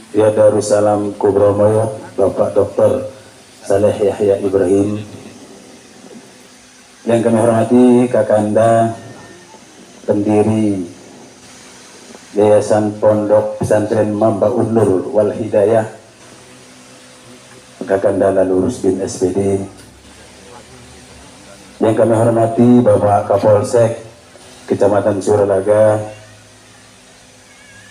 Ya Darussalam Kubromoyo, Bapak Dr. Saleh Yahya Ibrahim. Yang kami hormati Kakanda pendiri Yayasan Pondok Pesantren Mambaun Nur Wal Hidayah, Kakanda Lalu Rusdin SPD. Yang kami hormati Bapak Kapolsek Kecamatan Suralaga.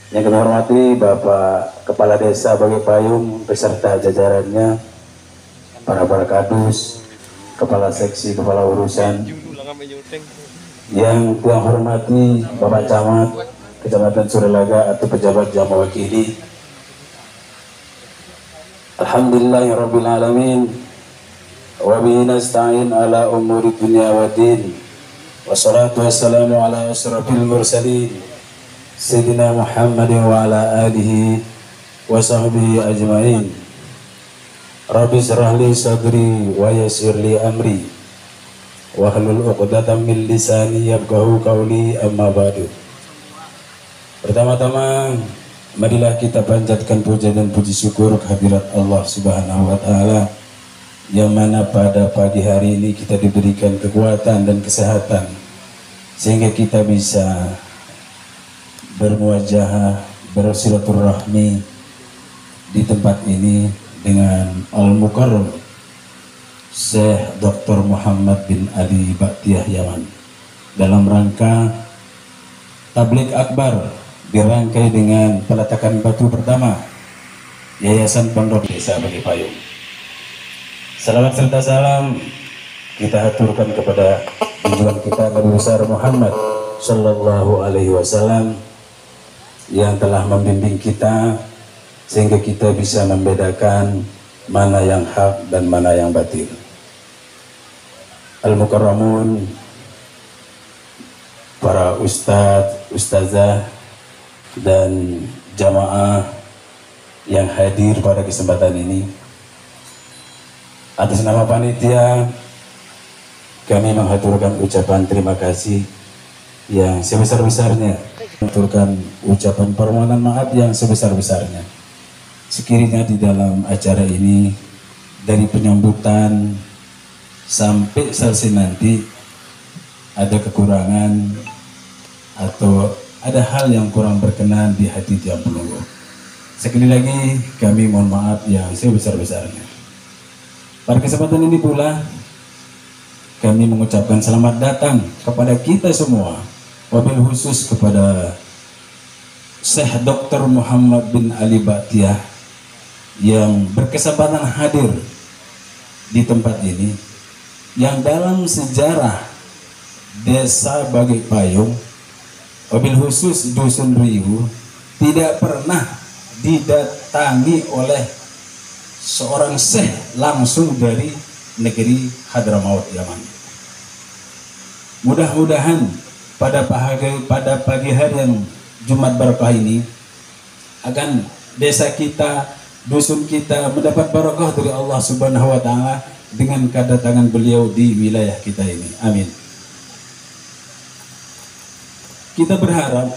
Yang kami hormati Bapak Kepala Desa Bagi Payung beserta jajarannya, para kadus, kepala seksi, kepala urusan. Yang Tuhan hormati Bapak Camat Kecamatan Suralaga atau pejabat yang mewakili. Alhamdulillahirabbil alamin. Wa bihi nasta'in ala umuri dunya waddin. Wassalatu wassalamu ala asyrafil mursalin Sayyidina Muhammad wa ala alihi wa sahbihi ajma'in. Rabbi syrah li sadri wa yassir li amri wahlul 'uqdatam min lisani yafqahu qawli, amma ba'du. Pertama-tama marilah kita panjatkan puja dan puji syukur kehadirat Allah Subhanahu wa taala, yang mana pada pagi hari ini kita diberikan kekuatan dan kesehatan sehingga kita bisa bermuajahah, bersilaturahmi di tempat ini dengan Al-Mukarram Syekh Dr. Muhammad bin Ali Ba'tiah Yaman dalam rangka tabligh akbar dirangkai dengan peletakan batu pertama Yayasan Pondok Desa Bagi Payung. Salawat serta salam kita haturkan kepada junjungan kita Nabi besar Muhammad Sallallahu Alaihi Wasallam yang telah membimbing kita sehingga kita bisa membedakan mana yang hak dan mana yang batil. Al-Mukarramun, para ustadz, ustazah dan jamaah yang hadir pada kesempatan ini, atas nama panitia kami menghaturkan ucapan terima kasih yang sebesar-besarnya, mengaturkan ucapan permohonan maaf yang sebesar-besarnya. Sekiranya di dalam acara ini dari penyambutan sampai selesai nanti ada kekurangan atau ada hal yang kurang berkenan di hati tiap penunggu, sekali lagi kami mohon maaf yang sebesar-besarnya. Pada kesempatan ini pula kami mengucapkan selamat datang kepada kita semua, wabil khusus kepada Syekh Dr. Muhammad bin Ali Ba'tiah yang berkesempatan hadir di tempat ini, yang dalam sejarah Desa Bagi Payung, wabil khusus Dusun Riu, tidak pernah didatangi oleh seorang syekh langsung dari negeri Hadramaut Yaman. Mudah-mudahan pada pagi hari yang Jumat Barokah ini akan desa kita, dusun kita mendapat barokah dari Allah Subhanahu wa taala dengan kedatangan beliau di wilayah kita ini. Amin. Kita berharap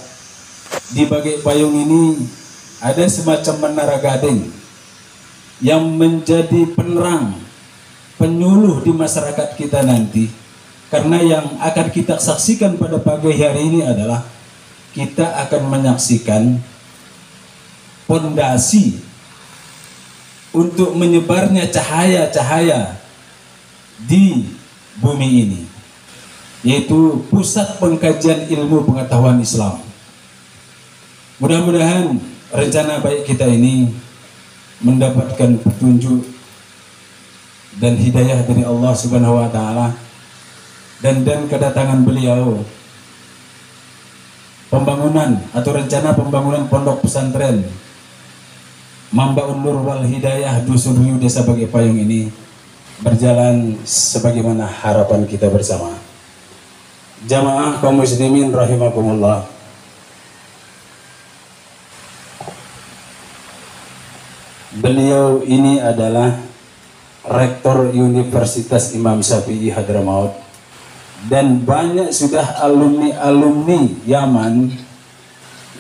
di Bagi Payung ini ada semacam menara gading yang menjadi penerang, penyuluh di masyarakat kita nanti, karena yang akan kita saksikan pada pagi hari ini adalah kita akan menyaksikan pondasi untuk menyebarnya cahaya-cahaya di bumi ini, yaitu pusat pengkajian ilmu pengetahuan Islam. Mudah-mudahan rencana baik kita ini mendapatkan petunjuk dan hidayah dari Allah Subhanahu wa taala, dan kedatangan beliau, pembangunan atau rencana pembangunan pondok pesantren Mambaun Nur Wal Hidayah Dusun Riu Desa Bagi Payung ini berjalan sebagaimana harapan kita bersama. Jamaah kaum muslimin rahimakumullah, beliau ini adalah Rektor Universitas Imam Syafi'i Hadramaut, dan banyak sudah alumni-alumni Yaman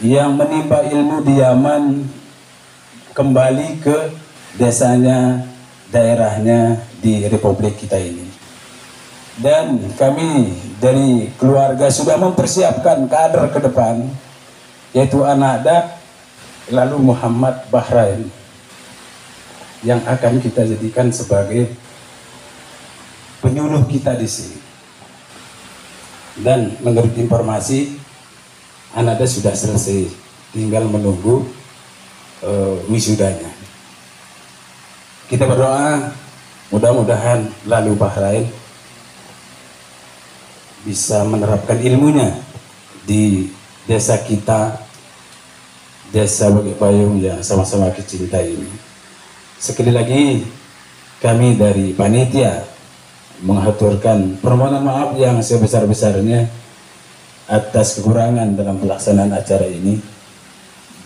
yang menimba ilmu di Yaman kembali ke desanya, daerahnya di Republik kita ini. Dan kami dari keluarga sudah mempersiapkan kader ke depan, yaitu Anada lalu Muhammad Bahrain, yang akan kita jadikan sebagai penyuluh kita di sini. Dan menurut informasi, Anada sudah selesai, tinggal menunggu wisudanya. Kita berdoa mudah-mudahan lalu Bahrain bisa menerapkan ilmunya di desa kita, desa Bukit Payung yang sama-sama kita ini. Sekali lagi kami dari panitia mengaturkan permohonan maaf yang sebesar-besarnya atas kekurangan dalam pelaksanaan acara ini,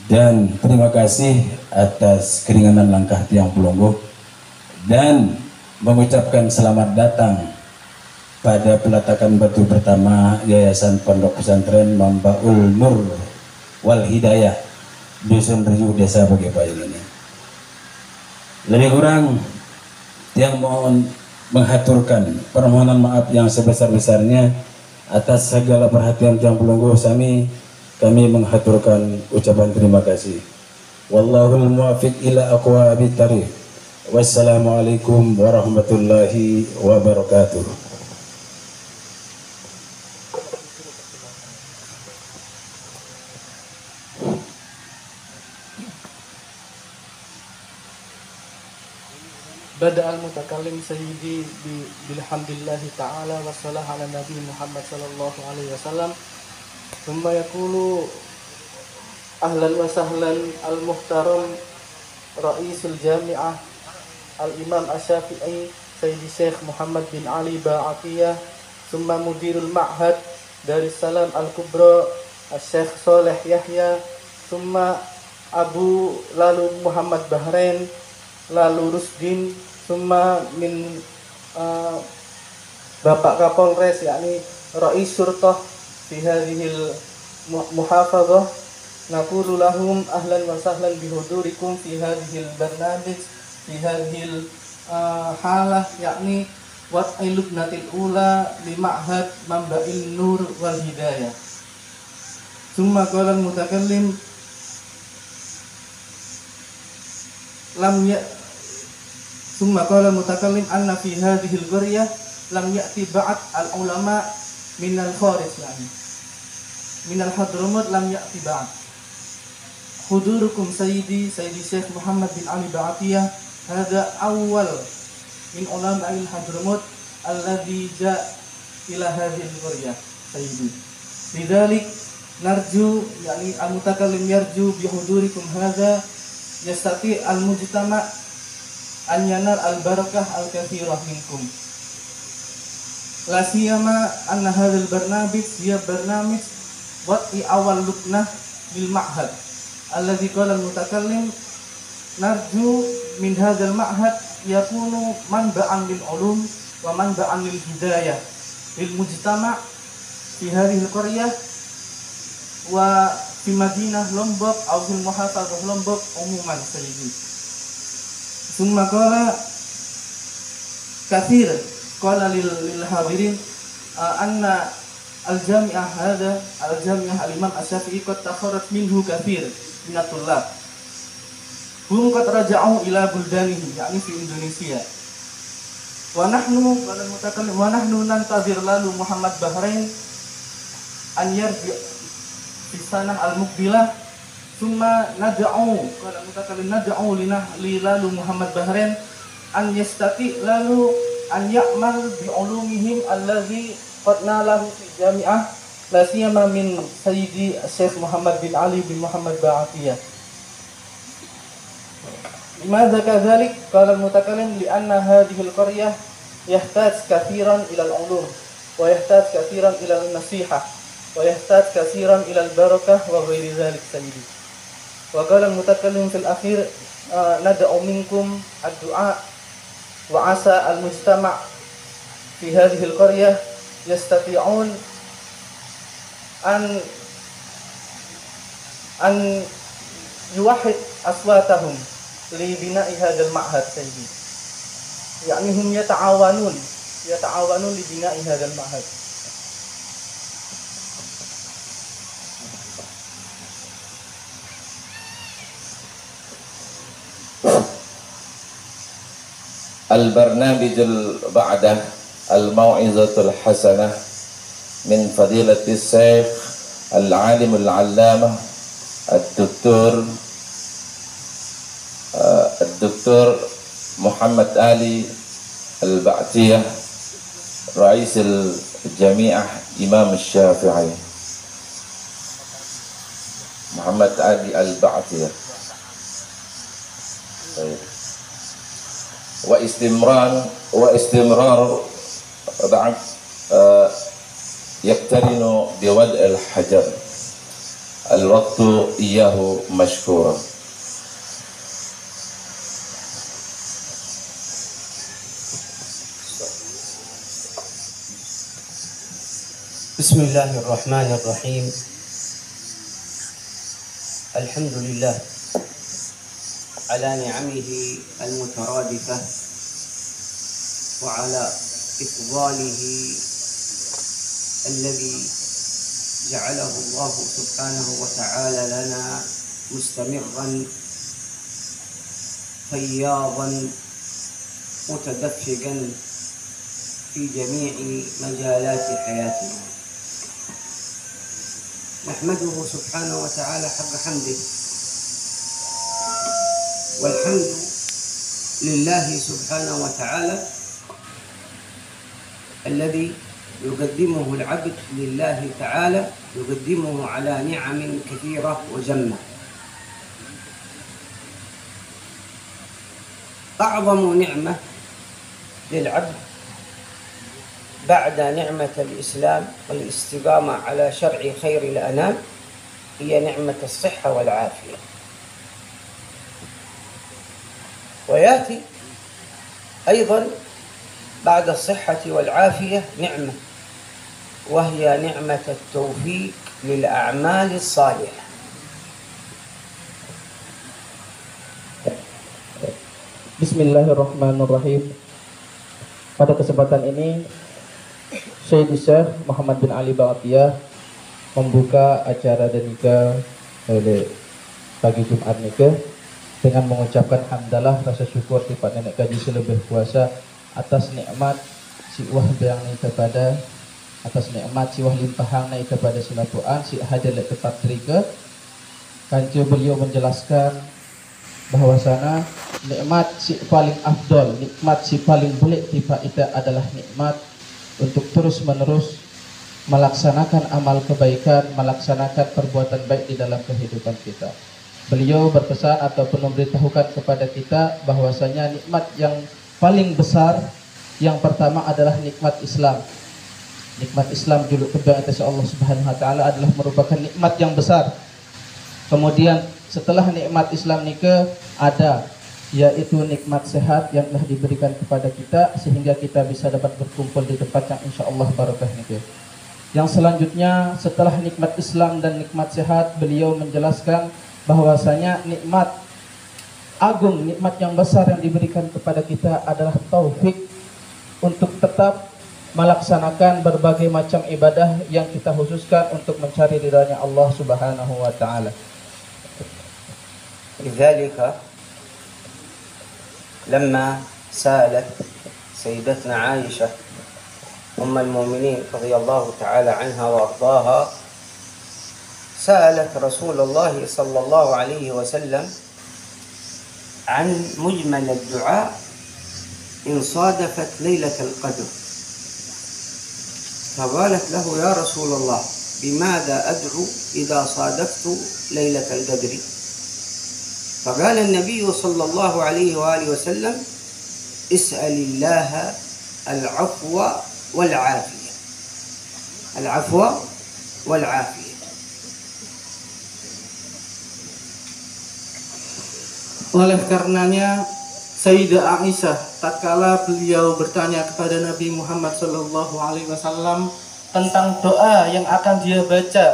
dan terima kasih atas keringanan langkah tiang pelungguh, dan mengucapkan selamat datang pada peletakan batu pertama Yayasan Pondok Pesantren Mambaul Nur wal Hidayah Dusun Riu Desa Bukit Payung ini. Lebih kurang yang mohon menghaturkan permohonan maaf yang sebesar-besarnya atas segala perhatian yang pelungguh kami menghaturkan ucapan terima kasih. Wallahul muwaffiq ila aqwamit thariq. Wassalamualaikum warahmatullahi wabarakatuh. بدأ المتكلم سيدي بالحمد لله تعالى والصلاة على النبي محمد صلى الله عليه وسلم ثم يقول أهلا وسهلا المحترم رئيس الجامعة الإمام الشافعي سيدي الشيخ محمد بن علي باعتية ثم مدير المعهد دار السلام الكبرى الشيخ صالح يحيى ثم أبو لالو محمد بحرين lalu Rusdin, summa min Bapak Kapolres yakni Rais Surtoh fi hadhil muhafadzah, naqulu lahum ahlan wa sahlan bihudurikum fi hadhil barnamij fi hadhil halah yakni wad'i lubnatil ula li ma'had Mamba'il Nur wal Hidayah. Summa qala al-mutakallim ثم قال المتكلم أن في هذه القرية لم يأتي بعد العلماء من الخارج يعني من الحضرموت لم يأتي بعد حضوركم سيدي الشيخ محمد بن علي باعتية هذا أول من علماء الحضرموت الذي جاء إلى هذه القرية سيدي. لذلك نرجو يعني المتكلم يرجو بحضوركم هذا يستطيع المجتمع أن ينال البركة الكثيرة منكم. لا سيما أن هذا البرنامج هي برنامج وضع أول لبنة للمعهد الذي قال المتكلم نرجو من هذا المعهد يكون منبعا للعلوم ومنبعا للهداية للمجتمع في هذه القرية وفي مدينة لومبوك أو في المحافظة لومبوك عموما سيدي. ثم قال كثير قال للحاضرين أن الجامعة الجامعة الإمام الشافعي قد تخرج منه كثير من الطلاب هم قد رجعوا إلى بلدانهم يعني في إندونيسيا ونحن ننتظر lalu محمد بحرين أن يرجع في السنة المقبلة ثم ندعو lalu Muhammad Bahrain an yastati lalu an ya'mal bi ulumihim alladhi qad nalahu fi jami'ah la siyama min sayyidi Syekh Muhammad bin Ali bin Muhammad Ba'atiyah. Limadha kadhalik? Qala al-mutakallim li'anna hadhihi al-qaryah yahtaj kathiran ila al-ulum wa yahtaj kathiran ila al-nasihah wa yahtaj kathiran ila al-barakah wa ghairi dhalik sayyidi. وقال المتكلم في الأخير ندعو منكم الدعاء وعسى المجتمع في هذه القرية يستطيعون أن يوحد أصواتهم لبناء هذا المعهد سيدي، يعني هم يتعاونون لبناء هذا المعهد. البرنامج بعد الموعظة الحسنة من فضيلة الشيخ العالم العلامة الدكتور محمد علي البعتية رئيس الجامعة إمام الشافعي. محمد علي البعتية. واستمرار بعد يقترن بوضع الحجر الوقت إياه مشكورا. بسم الله الرحمن الرحيم. الحمد لله على نعمه المترادفة وعلى إفضاله الذي جعله الله سبحانه وتعالى لنا مستمرا فياضا متدفقا في جميع مجالات حياتنا. نحمده سبحانه وتعالى حق حمده، والحمد لله سبحانه وتعالى الذي يقدمه العبد لله تعالى، يقدمه على نعم كثيرة وجمة. أعظم نعمة للعبد بعد نعمة الإسلام والاستقامة على شرع خير الأنام هي نعمة الصحة والعافية. ويأتي أيضا بعد الصحة والعافية نعمة، وهي نعمة التوفيق للأعمال الصالحة. Bismillahirrahmanirrahim. Pada kesempatan ini Syekh Muhammad bin Ali Ba'atiyah membuka acara denika oleh pagi Jumat nika dengan mengucapkan hamdalah, rasa syukur kepada nenek kaji selebih kuasa atas nikmat si wah yang ni kepada atas nikmat si wah limpahang ni kepada sinatuan si hadir le tempat trika. Kancu beliau menjelaskan bahwasana nikmat si paling afdol, nikmat si paling boleh tiba kita adalah nikmat untuk terus menerus melaksanakan amal kebaikan, melaksanakan perbuatan baik di dalam kehidupan kita. Beliau berpesan ataupun memberitahukan kepada kita bahwasanya nikmat yang paling besar yang pertama adalah nikmat Islam. Nikmat Islam juluk kedua atas Allah Subhanahu wa taala adalah merupakan nikmat yang besar. Kemudian setelah nikmat Islam nika ada yaitu nikmat sehat yang telah diberikan kepada kita sehingga kita bisa dapat berkumpul di tempat yang insyaallah barakah nika. Yang selanjutnya setelah nikmat Islam dan nikmat sehat, beliau menjelaskan bahwasanya nikmat agung, nikmat yang besar yang diberikan kepada kita adalah taufik untuk tetap melaksanakan berbagai macam ibadah yang kita khususkan untuk mencari ridhanya Allah Subhanahu wa taala. لذلك لما سألت سيدتنا عائشة أم المؤمنين رضي الله تعالى عنها وأرضاها، سألت رسول الله صلى الله عليه وسلم عن مجمل الدعاء إن صادفت ليلة القدر، فقالت له يا رسول الله بماذا أدعو إذا صادفت ليلة القدر؟ فقال النبي صلى الله عليه وآله وسلم اسأل الله العفو والعافية، العفو والعافية. Oleh karenanya Sayyidah Aisyah tatkala beliau bertanya kepada Nabi Muhammad SAW tentang doa yang akan dia baca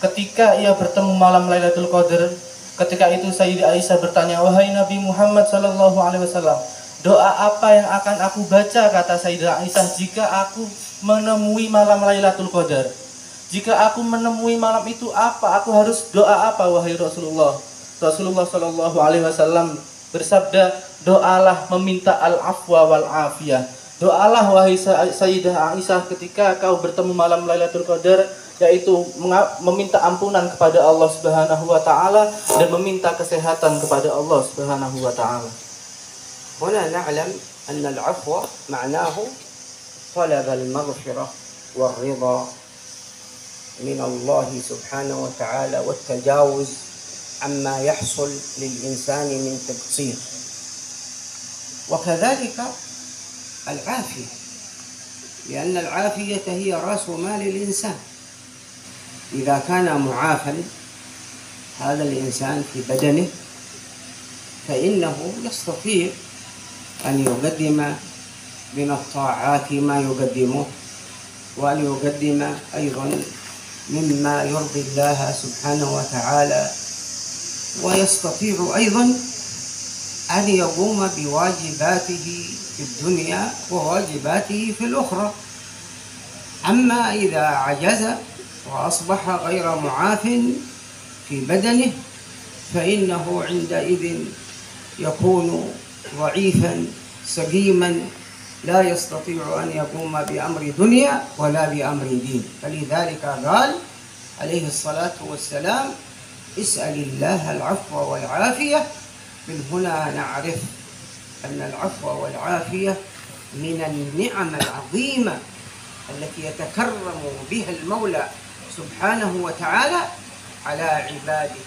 ketika ia bertemu malam Lailatul Qadar, Ketika itu Sayyidah Aisyah bertanya, "Wahai Nabi Muhammad sallallahu alaihi wasallam, doa apa yang akan aku baca?" Kata Sayyidah Aisyah, "Jika aku menemui malam Lailatul Qadar." Jika aku menemui malam itu apa? Aku harus doa apa wahai Rasulullah? Rasulullah sallallahu alaihi wasallam bersabda, "Doalah meminta al-afwa wal afiyah." Doalah wahai Sayyidah Aisyah ketika kau bertemu malam Lailatul Qadar, yaitu meminta ampunan kepada Allah Subhanahu wa taala dan meminta kesehatan kepada Allah Subhanahu wa taala. هنا نعلم أن العفو معناه طلب المغفرة والرضا من الله سبحانه وتعالى والتجاوز عما يحصل للإنسان من تقصير، وكذلك العافية، لأن العافية هي رأس مال الإنسان. إذا كان معافى هذا الإنسان في بدنه فإنه يستطيع أن يقدم من الطاعات ما يقدمه، وأن يقدم أيضا مما يرضي الله سبحانه وتعالى، ويستطيع أيضا أن يقوم بواجباته في الدنيا وواجباته في الأخرى. أما إذا عجز وأصبح غير معاف في بدنه فإنه عندئذ يكون ضعيفا سقيما لا يستطيع أن يقوم بأمر دنيا ولا بأمر دين. فلذلك قال عليه الصلاة والسلام: اسأل الله العفو والعافية. من هنا نعرف أن العفو والعافية من النعم العظيمة التي يتكرم بها المولى سبحانه وتعالى على عباده.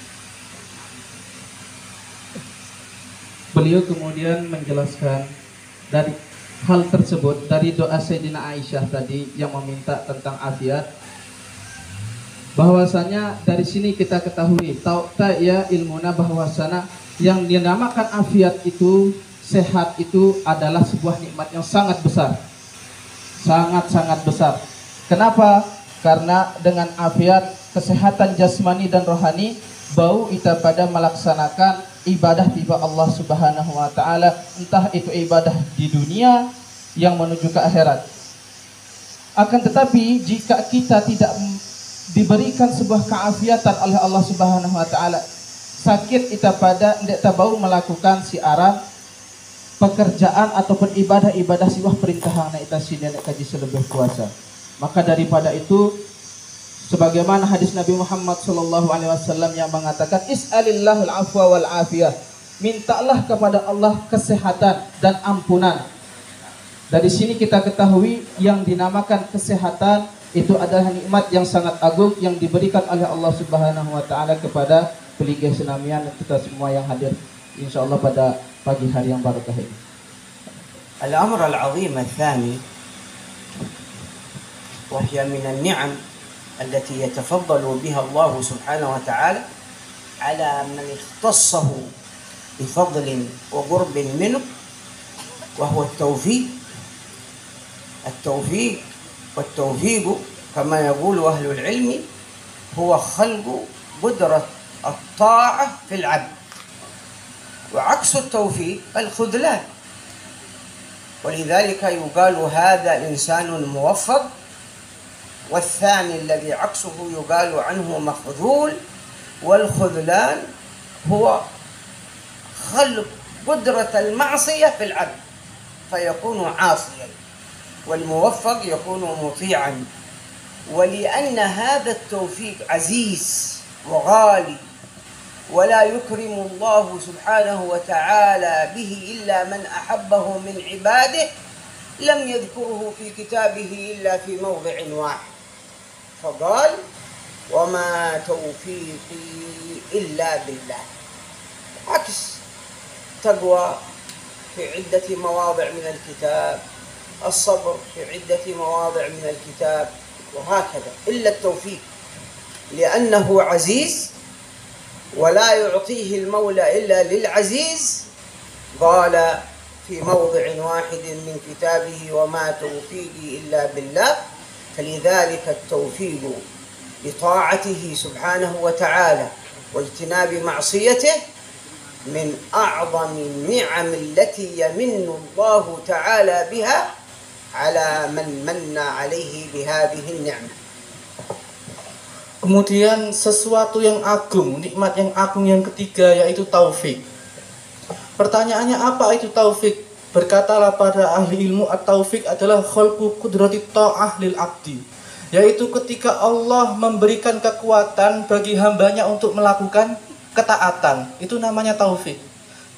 Beliau kemudian menjelaskan dari hal tersebut dari doa Sayyidina Aisyah tadi yang meminta tentang afiat, bahwasanya dari sini kita ketahui ya ilmuna bahwasanya yang dinamakan afiat itu, sehat itu adalah sebuah nikmat yang sangat besar, sangat-sangat besar. Kenapa? Karena dengan afiat, kesehatan jasmani dan rohani, bau kita pada melaksanakan ibadah tiba Allah Subhanahu wa taala, entah itu ibadah di dunia yang menuju ke akhirat. Akan tetapi jika kita tidak diberikan sebuah keafiatan oleh Allah Subhanahu wa taala, sakit kita pada tidak tahu melakukan siaran pekerjaan ataupun ibadah-ibadah siwah perintah na ita sini kaji selebih puasa. Maka daripada itu, sebagaimana hadis Nabi Muhammad SAW yang mengatakan, is'alillahul afwa wal afiyah, mintalah kepada Allah kesehatan dan ampunan. Dari sini kita ketahui yang dinamakan kesehatan itu adalah nikmat yang sangat agung yang diberikan oleh Allah Subhanahu wa taala kepada peligih senamian kita semua yang hadir insyaallah pada pagi hari yang barakah ini. الأمر العظيم الثاني وهي من النعم التي يتفضل بها الله سبحانه وتعالى على من اختصه بفضل وقرب منه، وهو التوفيق. التوفيق والتوفيق كما يقول أهل العلم هو خلق قدرة الطاعة في العبد، وعكس التوفيق الخذلان. ولذلك يقال هذا إنسان موفق، والثاني الذي عكسه يقال عنه مخذول. والخذلان هو خلق قدرة المعصية في العبد فيكون عاصيا، والموفق يكون مطيعا. ولأن هذا التوفيق عزيز وغالي ولا يكرم الله سبحانه وتعالى به إلا من أحبه من عباده، لم يذكره في كتابه إلا في موضع واحد، فقال: وما توفيقي إلا بالله. عكس تقوى في عدة مواضع من الكتاب، الصبر في عدة مواضع من الكتاب، وهكذا، إلا التوفيق لأنه عزيز ولا يعطيه المولى إلا للعزيز. قال في موضع واحد من كتابه: وما توفيقي إلا بالله. فلذلك التوفيق لطاعته سبحانه وتعالى واجتناب معصيته من أعظم النعم التي يمن الله تعالى بها على من من عليه بهذه النعمة. Kemudian sesuatu yang agung, nikmat yang agung yang ketiga yaitu taufik. Pertanyaannya apa itu taufik? Berkatalah para ahli ilmu, at-taufik adalah khalqu qudrati ta'ah lil abdi, yaitu ketika Allah memberikan kekuatan bagi hambanya untuk melakukan ketaatan. Itu namanya taufik.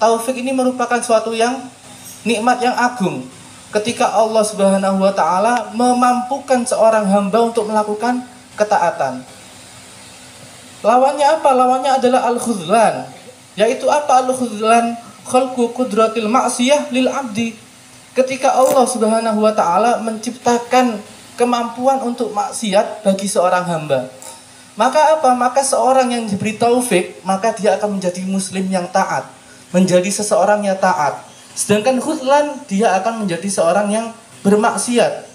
Taufik ini merupakan suatu yang nikmat yang agung, ketika Allah Subhanahu wa taala memampukan seorang hamba untuk melakukan ketaatan. Lawannya apa? Lawannya adalah al-khudlan. Yaitu apa al-khudlan? Khalqu qudratil ma'siyah lil abdi. Ketika Allah Subhanahu wa taala menciptakan kemampuan untuk maksiat bagi seorang hamba. Maka apa? Maka seorang yang diberi taufik, maka dia akan menjadi muslim yang taat, menjadi seseorang yang taat. Sedangkan khudlan, dia akan menjadi seorang yang bermaksiat.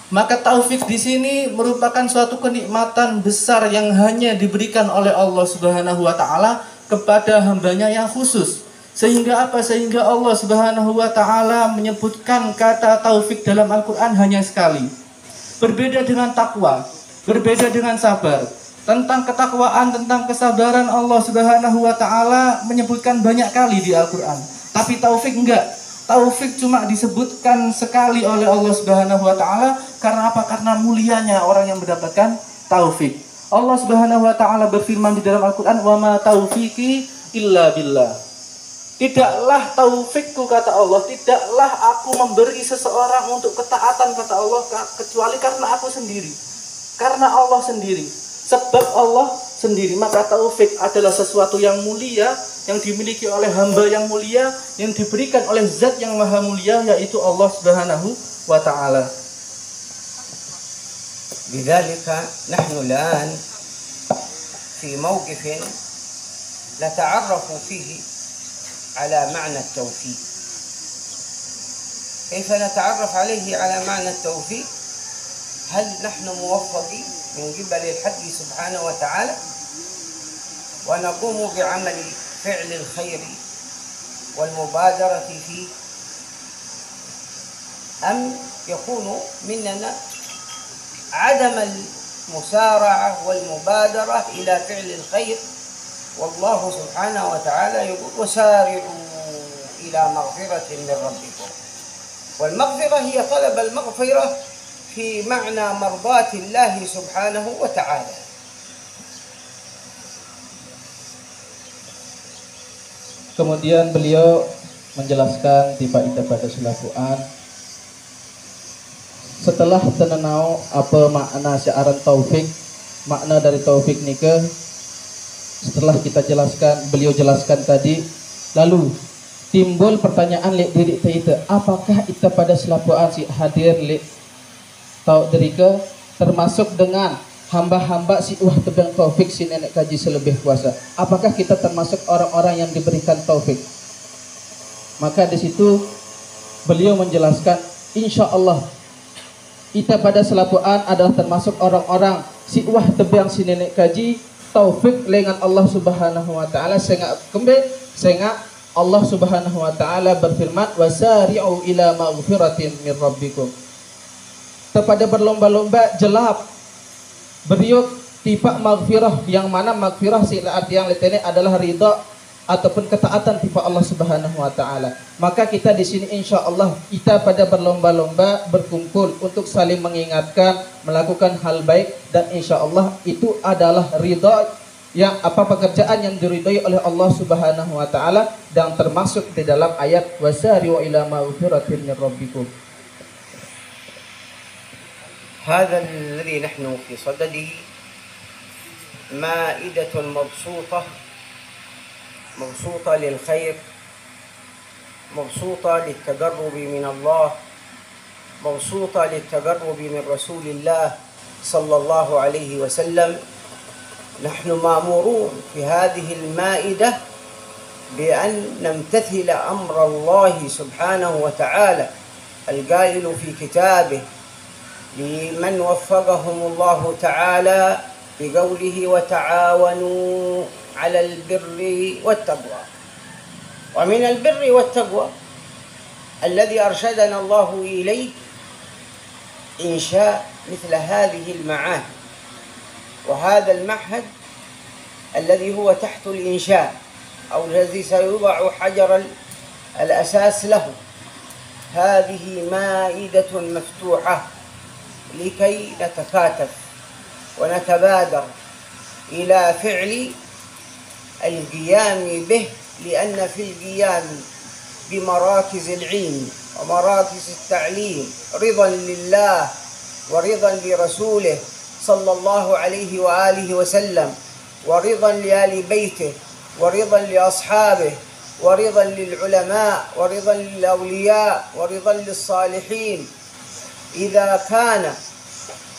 Maka taufik di sini merupakan suatu kenikmatan besar yang hanya diberikan oleh Allah Subhanahu wa taala kepada hambanya yang khusus. Sehingga apa? Sehingga Allah Subhanahu wa taala menyebutkan kata taufik dalam Al-Qur'an hanya sekali. Berbeda dengan takwa, berbeda dengan sabar. Tentang ketakwaan, tentang kesabaran Allah Subhanahu wa taala menyebutkan banyak kali di Al-Qur'an. Tapi taufik enggak. Taufik cuma disebutkan sekali oleh Allah Subhanahu wa taala. Karena apa? Karena mulianya orang yang mendapatkan taufik. Allah Subhanahu wa taala berfirman di dalam Al-Qur'an, "Wa ma taufiqi illa billah." Tidaklah taufikku, kata Allah, tidaklah aku memberi seseorang untuk ketaatan, kata Allah, kecuali karena aku sendiri. Karena Allah sendiri. Sebab Allah sendiri. Maka taufik adalah sesuatu yang mulia, yang dimiliki oleh hamba yang mulia, yang diberikan oleh zat yang maha mulia, yaitu Allah Subhanahu wa ta'ala. لذلك نحن الآن في موقف نتعرف فيه على معنى التوفيق. كيف نتعرف عليه على معنى التوفيق؟ هل نحن موفقين من قبل الحق سبحانه وتعالى ونقوم بعمل فعل الخير والمبادرة فيه، أم يكون مننا عدم المسارعة والمبادرة إلى فعل الخير؟ والله سبحانه وتعالى يقول وسارعوا إلى مغفرة من ربكم. والمغفرة هي طلب المغفرة في معنى مرضاة الله سبحانه وتعالى. Kemudian beliau menjelaskan tiba ita pada selakuan setelah tenenau apa makna syarat taufik, makna dari taufik nikah. Setelah kita jelaskan, beliau jelaskan tadi, lalu timbul pertanyaan lek diri kita, apakah kita pada selapuan si hadir lek tau derika termasuk dengan hamba-hamba si tebang taufik si nenek kaji selebih kuasa? Apakah kita termasuk orang-orang yang diberikan taufik? Maka di situ beliau menjelaskan, insya Allah kita pada selapuan adalah termasuk orang-orang si tebang si nenek kaji taufik dengan Allah Subhanahu wa taala, sehingga Allah Subhanahu wa taala berfirman wasari'u ila maghfiratin min rabbikum. Kepada berlomba-lomba jelap beliau tiba maghfirah, yang mana maghfirah sila arti yang letene adalah ridha ataupun ketaatan tiba Allah Subhanahu wa taala. Maka kita di sini insyaallah kita pada berlomba-lomba berkumpul untuk saling mengingatkan, melakukan hal baik, dan insyaallah itu adalah ridha yang apa pekerjaan yang diridhai oleh Allah Subhanahu wa taala, dan termasuk di dalam ayat wasari'u ila maghfiratin min rabbikum. هذا الذي نحن في صدده مائدة مبسوطة للخير، مبسوطة للتقرب من الله، مبسوطة للتقرب من رسول الله صلى الله عليه وسلم. نحن مأمورون في هذه المائدة بأن نمتثل أمر الله سبحانه وتعالى القائل في كتابه لمن وفقهم الله تعالى بقوله وتعاونوا على البر والتقوى. ومن البر والتقوى الذي أرشدنا الله إليه إنشاء مثل هذه المعاهد، وهذا المعهد الذي هو تحت الإنشاء أو الذي سيوضع حجر الأساس له، هذه مائدة مفتوحة لكي نتكاتف ونتبادر إلى فعل القيام به، لأن في القيام بمراكز العلم ومراكز التعليم رضا لله ورضا لرسوله صلى الله عليه وآله وسلم، ورضا لآل بيته، ورضا لأصحابه، ورضا للعلماء، ورضا للأولياء، ورضا للصالحين.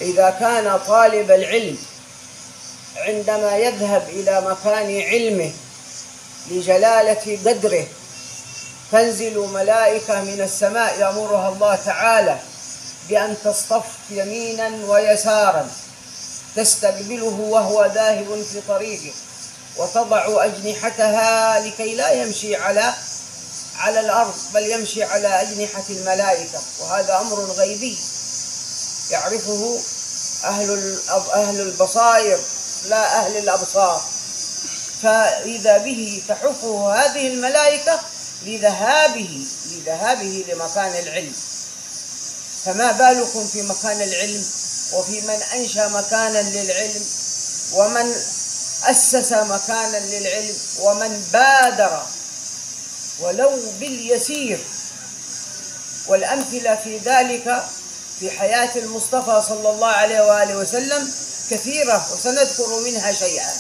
إذا كان طالب العلم عندما يذهب إلى مكان علمه لجلالة قدره تنزل ملائكة من السماء يأمرها الله تعالى بأن تصطف يمينا ويسارا تستقبله وهو ذاهب في طريقه، وتضع أجنحتها لكي لا يمشي على الأرض بل يمشي على أجنحة الملائكة، وهذا أمر غيبي يعرفه أهل البصائر لا أهل الأبصار. فإذا به تحفه هذه الملائكة لذهابه لمكان العلم، فما بالكم في مكان العلم وفي من أنشأ مكانا للعلم ومن أسس مكانا للعلم ومن بادر ولو باليسير. والأمثلة في ذلك في حياة المصطفى صلى الله عليه وآله وسلم كثيرة وسنذكر منها شيئا.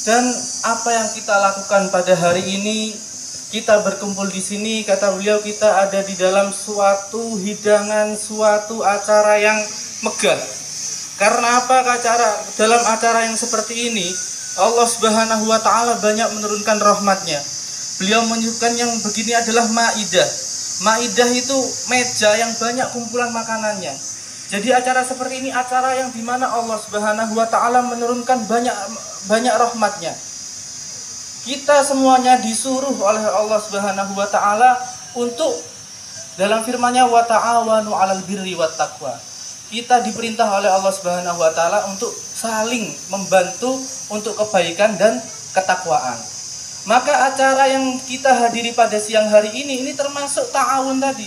Dan apa yang kita lakukan pada hari ini, kita berkumpul di sini, kata beliau, kita ada di dalam suatu hidangan, suatu acara yang megah. Karena apa? Dalam acara yang seperti ini, Allah Subhanahu wa Ta'ala banyak menurunkan rahmatnya. Beliau menyebutkan yang begini adalah maidah. Maidah itu meja yang banyak kumpulan makanannya. Jadi acara seperti ini acara yang dimana Allah Subhanahu wa Ta'ala menurunkan banyak rahmatnya. Kita semuanya disuruh oleh Allah Subhanahu wa Ta'ala untuk dalam firman-Nya wa ta'awanu 'alal birri wat taqwa. Kita diperintah oleh Allah Subhanahu wa Ta'ala untuk saling membantu untuk kebaikan dan ketakwaan. Maka acara yang kita hadiri pada siang hari ini termasuk ta'awun tadi.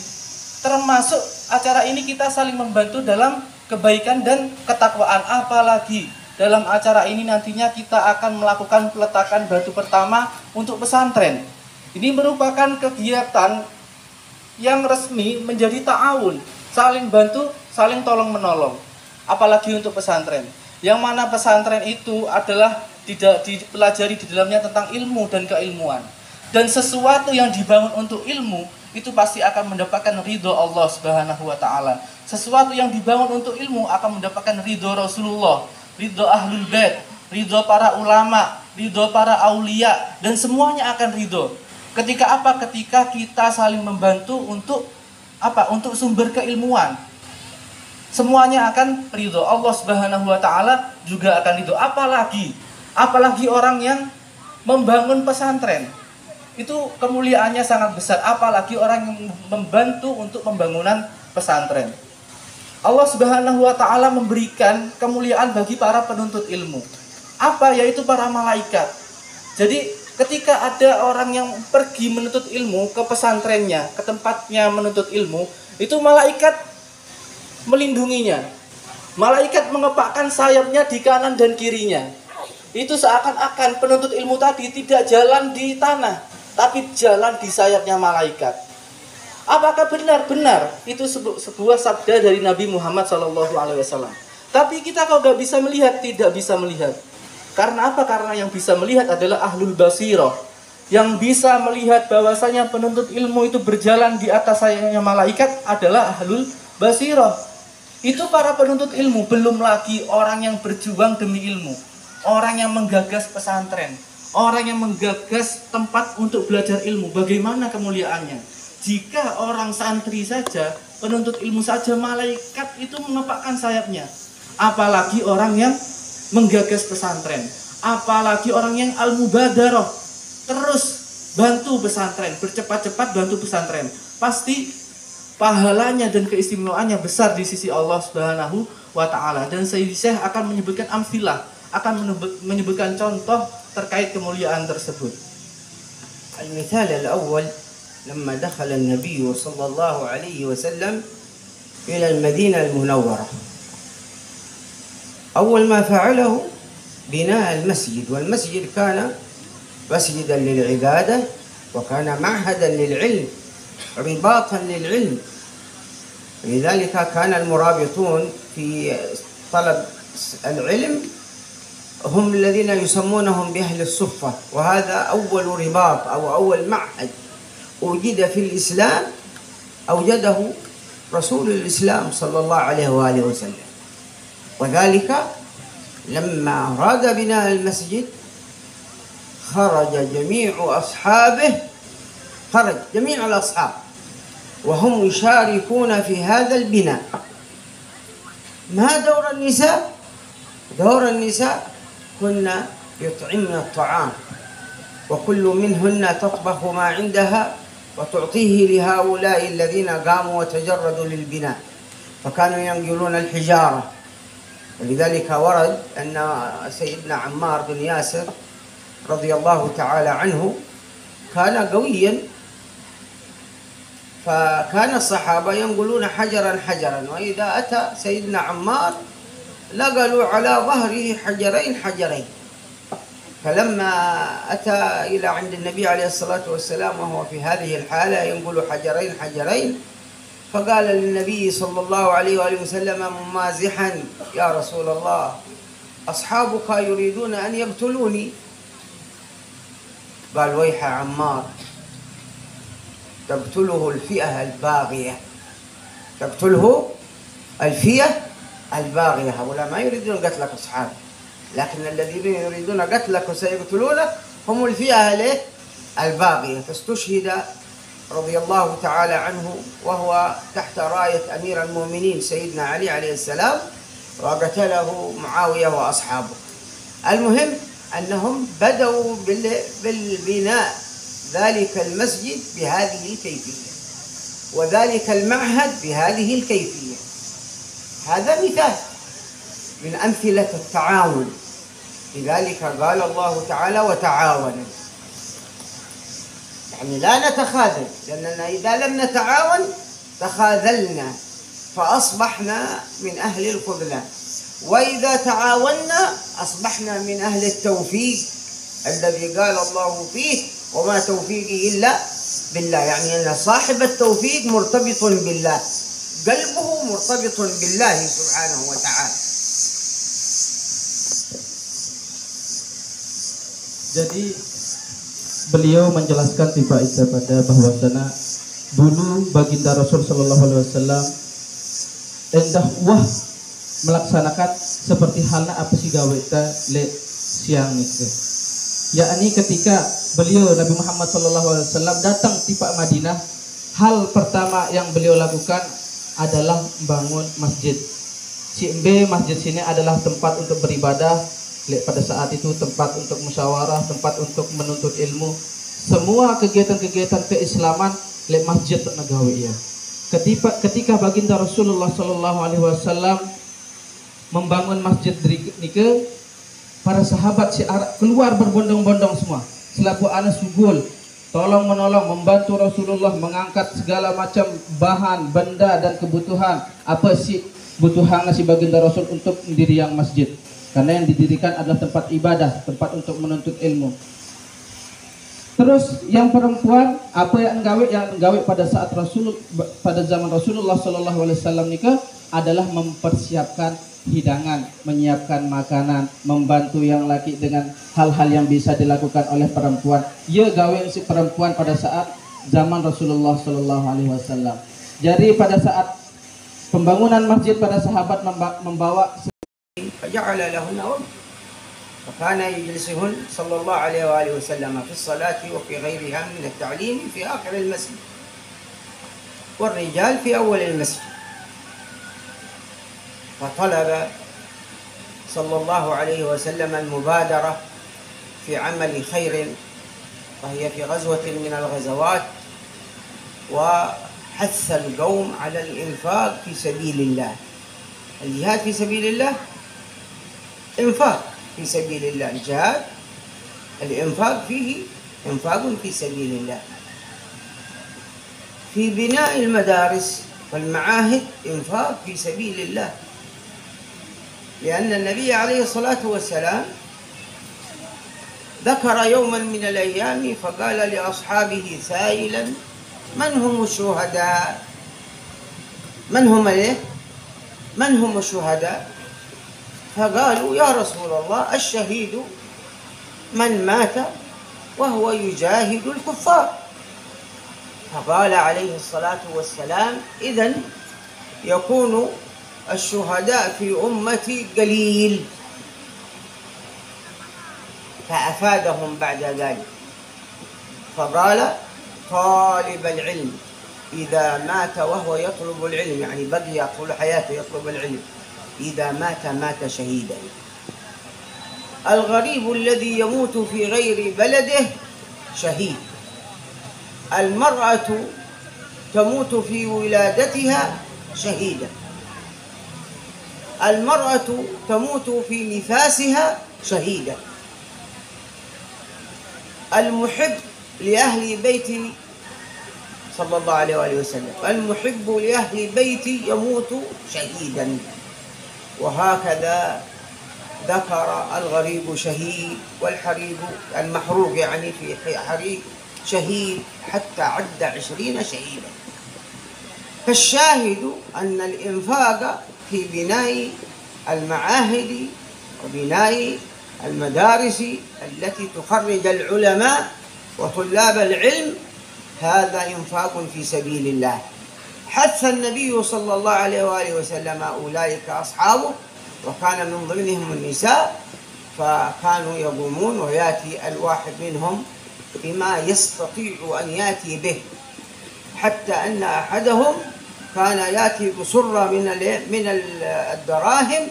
Termasuk acara ini kita saling membantu dalam kebaikan dan ketakwaan. Apalagi dalam acara ini nantinya kita akan melakukan peletakan batu pertama untuk pesantren. Ini merupakan kegiatan yang resmi menjadi ta'awun, saling bantu, saling tolong menolong. Apalagi untuk pesantren, yang mana pesantren itu adalah tidak dipelajari di dalamnya tentang ilmu dan keilmuan. Dan sesuatu yang dibangun untuk ilmu itu pasti akan mendapatkan ridho Allah Subhanahu wa Ta'ala. Sesuatu yang dibangun untuk ilmu akan mendapatkan ridho Rasulullah, ridho Ahlul Bait, ridho para ulama, ridho para aulia, dan semuanya akan ridho. Ketika apa? Ketika kita saling membantu untuk apa? Untuk sumber keilmuan. Semuanya akan ridho. Allah Subhanahu wa Ta'ala juga akan ridho. Apalagi orang yang membangun pesantren. Itu kemuliaannya sangat besar, apalagi orang yang membantu untuk pembangunan pesantren. Allah Subhanahu wa Ta'ala memberikan kemuliaan bagi para penuntut ilmu. Apa? Yaitu para malaikat. Jadi ketika ada orang yang pergi menuntut ilmu ke pesantrennya, ke tempatnya menuntut ilmu, itu malaikat melindunginya. Malaikat mengepakkan sayapnya di kanan dan kirinya. Itu seakan-akan penuntut ilmu tadi tidak jalan di tanah, tapi jalan di sayapnya malaikat. Apakah benar? Benar. Itu sebuah sabda dari Nabi Muhammad SAW. Tapi kita kalau nggak bisa melihat, tidak bisa melihat. Karena apa? Karena yang bisa melihat adalah ahlul basirah. Yang bisa melihat bahwasanya penuntut ilmu itu berjalan di atas sayapnya malaikat adalah ahlul basirah. Itu para penuntut ilmu, belum lagi orang yang berjuang demi ilmu. Orang yang menggagas pesantren, orang yang menggagas tempat untuk belajar ilmu. Bagaimana kemuliaannya? Jika orang santri saja, penuntut ilmu saja, malaikat itu mengepakkan sayapnya. Apalagi orang yang menggagas pesantren, apalagi orang yang al-mubadarah, terus bantu pesantren, bercepat-cepat bantu pesantren, pasti pahalanya dan keistimewaannya besar di sisi Allah Subhanahu wa taala. Dan Sayyid Syekh akan menyebutkan amfilah, akan menyebutkan contoh terkait kemuliaan tersebut. المثال الأول لما دخل النبي صلى الله عليه وسلم إلى المدينة المنورة، أول ما فعله بناء المسجد، والمسجد كان مسجدا للعبادة وكان معهدا للعلم، رباطا للعلم. لذلك كان المرابطون في طلب العلم هم الذين يسمونهم بأهل الصفة، وهذا أول رباط أو أول معهد وجد في الإسلام أوجده رسول الإسلام صلى الله عليه وآله وسلم. وذلك لما أراد بناء المسجد خرج جميع أصحابه، خرج جميع الأصحاب وهم يشاركون في هذا البناء. ما دور النساء؟ دور النساء كنا يطعمن الطعام، وكل منهن تطبخ ما عندها وتعطيه لهؤلاء الذين قاموا وتجردوا للبناء، فكانوا ينقلون الحجارة. ولذلك ورد أن سيدنا عمار بن ياسر رضي الله تعالى عنه كان قويا، فكان الصحابة ينقلون حجرا حجرا، وإذا أتى سيدنا عمار لقلوا على ظهره حجرين حجرين. فلما أتى إلى عند النبي عليه الصلاة والسلام وهو في هذه الحالة ينقل حجرين حجرين، فقال للنبي صلى الله عليه وآله وسلم ممازحا: يا رسول الله، أصحابك يريدون أن يقتلوني. قال: ويح عمار، تقتله الفئة الباغية، تقتله الفئة الباغية. هؤلاء ما يريدون قتلك أصحابك، لكن الذين يريدون قتلك وسيقتلونك هم الفئة الباغية. فاستشهد رضي الله تعالى عنه وهو تحت راية أمير المؤمنين سيدنا علي عليه السلام، وقتله معاوية وأصحابه. المهم أنهم بدأوا بالبناء ذلك المسجد بهذه الكيفية، وذلك المعهد بهذه الكيفية. هذا مثال من أمثلة التعاون. لذلك قال الله تعالى: وتعاونوا. يعني لا نتخاذل، لأننا إذا لم نتعاون تخاذلنا فأصبحنا من أهل الخذلان، وإذا تعاوننا أصبحنا من أهل التوفيق الذي قال الله فيه: وما توفيقي إلا بالله. يعني أن صاحب التوفيق مرتبط بالله، قلبه مرتبط بالله سبحانه وتعالى. Jadi beliau menjelaskan tiba pada bahwasana dulu baginda Rasul Shallallahu Alaihi Wasallam endah wah melaksanakan seperti halnya apa sih gawe ta le siang itu, yakni ketika beliau Nabi Muhammad Shallallahu Alaihi Wasallam datang tiba Madinah, hal pertama yang beliau lakukan adalah bangun masjid. Masjid sini adalah tempat untuk beribadah. Pada saat itu tempat untuk musyawarah, tempat untuk menuntut ilmu, semua kegiatan-kegiatan keislaman le masjid negawi ya. Ketika baginda Rasulullah Sallallahu Alaihi Wasallam membangun masjid nike, para sahabat keluar berbondong-bondong semua, selaku anas sugul, tolong menolong membantu Rasulullah mengangkat segala macam bahan, benda dan kebutuhan apa sih butuhan si baginda Rasul untuk mendirikan masjid. Karena yang didirikan adalah tempat ibadah, tempat untuk menuntut ilmu. Terus yang perempuan apa yang gawe pada saat pada zaman Rasulullah Sallallahu Alaihi Wasallam nikah adalah mempersiapkan hidangan, menyiapkan makanan, membantu yang laki dengan hal-hal yang bisa dilakukan oleh perempuan. Ya gawe si perempuan pada saat zaman Rasulullah Sallallahu Alaihi Wasallam. Jadi pada saat pembangunan masjid para sahabat membawa فجعل لهن وقت، فكان يجلسهن صلى الله عليه وآله وسلم في الصلاة وفي غيرها من التعليم في آخر المسجد، والرجال في أول المسجد. فطلب صلى الله عليه وسلم المبادرة في عمل خير، وهي في غزوة من الغزوات، وحث القوم على الإنفاق في سبيل الله. الجهاد في سبيل الله إنفاق في سبيل الله، الجهاد الإنفاق فيه إنفاق في سبيل الله. في بناء المدارس والمعاهد إنفاق في سبيل الله، لأن النبي عليه الصلاة والسلام ذكر يوما من الأيام فقال لأصحابه سائلا: من هم الشهداء؟ من هم الشهداء؟ فقالوا: يا رسول الله، الشهيد من مات وهو يجاهد الكفار. فقال عليه الصلاة والسلام: إذن يكون الشهداء في أمتي قليل. فأفادهم بعد ذلك فقال: طالب العلم إذا مات وهو يطلب العلم، يعني بقي طول حياته يطلب العلم، إذا مات شهيدا. الغريب الذي يموت في غير بلده شهيد. المرأة تموت في ولادتها شهيدة. المرأة تموت في نفاسها شهيدة. المحب لأهل بيت صلى الله عليه وآله وسلم، المحب لأهل بيتي يموت شهيدا. وهكذا ذكر الغريب شهيد، والحريق المحروق يعني في حريق شهيد، حتى عد 20 شهيدا. فالشاهد أن الإنفاق في بناء المعاهد وبناء المدارس التي تخرج العلماء وطلاب العلم هذا إنفاق في سبيل الله. حث النبي صلى الله عليه وآله وسلم أولئك أصحابه، وكان من ضمنهم النساء، فكانوا يقومون ويأتي الواحد منهم بما يستطيع أن يأتي به، حتى أن أحدهم كان يأتي بسرة من الدراهم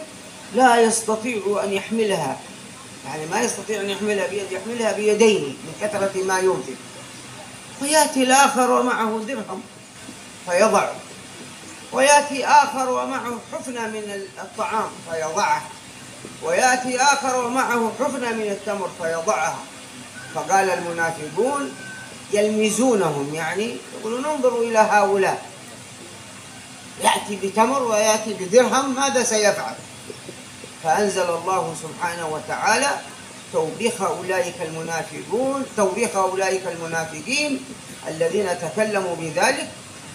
لا يستطيع أن يحملها، يعني ما يستطيع أن يحملها بيد، يحملها بيدين من كثرة ما ينفق. ويأتي الآخر ومعه درهم فيضع، ويأتي آخر ومعه حفنة من الطعام فيضعه، ويأتي آخر ومعه حفنة من التمر فيضعها. فقال المنافقون يلمزونهم، يعني يقولون: انظروا إلى هؤلاء، يأتي بتمر ويأتي بدرهم، ماذا سيفعل؟ فأنزل الله سبحانه وتعالى توبيخ أولئك المنافقين الذين تكلموا بذلك،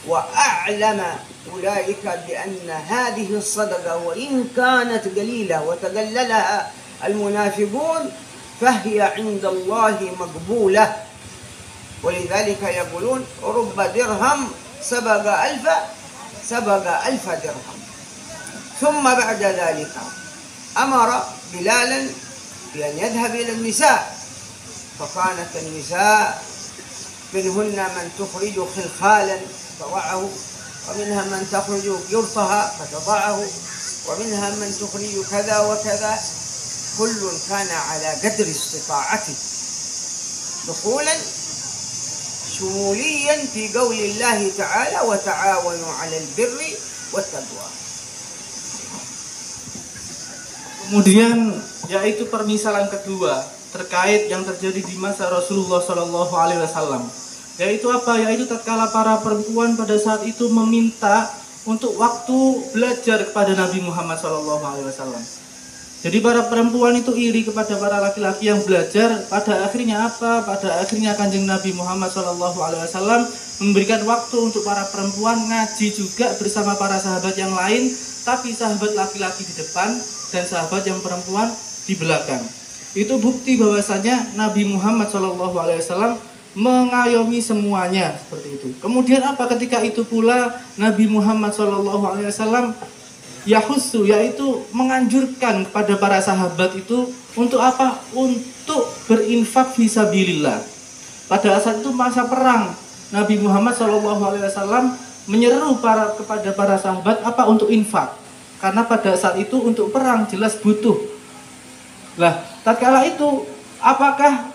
وأعلم أولئك بأن هذه الصدقة وإن كانت قليلة وتقللها المنافقون فهي عند الله مقبولة. ولذلك يقولون: رب درهم سبق ألف درهم. ثم بعد ذلك أمر بلالا بأن يذهب إلى النساء، فكانت النساء منهن من تخرج خلخالا تضعه، ومنها من تخرج يرطها فتضعه، ومنها من تخرج كذا وكذا، كل كان على قدر استطاعته، دخولا شموليا في قول الله تعالى: وتعاونوا على البر والتقوى. Kemudian yaitu permisalan kedua terkait yang terjadi di masa Rasulullah Shallallahu Alaihi Wasallam, yaitu apa? Yaitu tatkala para perempuan pada saat itu meminta untuk waktu belajar kepada Nabi Muhammad Shallallahu Alaihi Wasallam. Jadi para perempuan itu iri kepada para laki-laki yang belajar. Pada akhirnya apa? Pada akhirnya Kanjeng Nabi Muhammad Shallallahu Alaihi Wasallam memberikan waktu untuk para perempuan ngaji juga bersama para sahabat yang lain, tapi sahabat laki-laki di depan dan sahabat yang perempuan di belakang. Itu bukti bahwasanya Nabi Muhammad SAW mengayomi semuanya seperti itu. Kemudian apa? Ketika itu pula Nabi Muhammad SAW yahussu, yaitu menganjurkan kepada para sahabat itu untuk apa? Untuk berinfak fisabilillah. Pada saat itu masa perang, Nabi Muhammad SAW menyeru kepada para sahabat apa? Untuk infak. Karena pada saat itu untuk perang jelas butuh Lah, tatkala itu apakah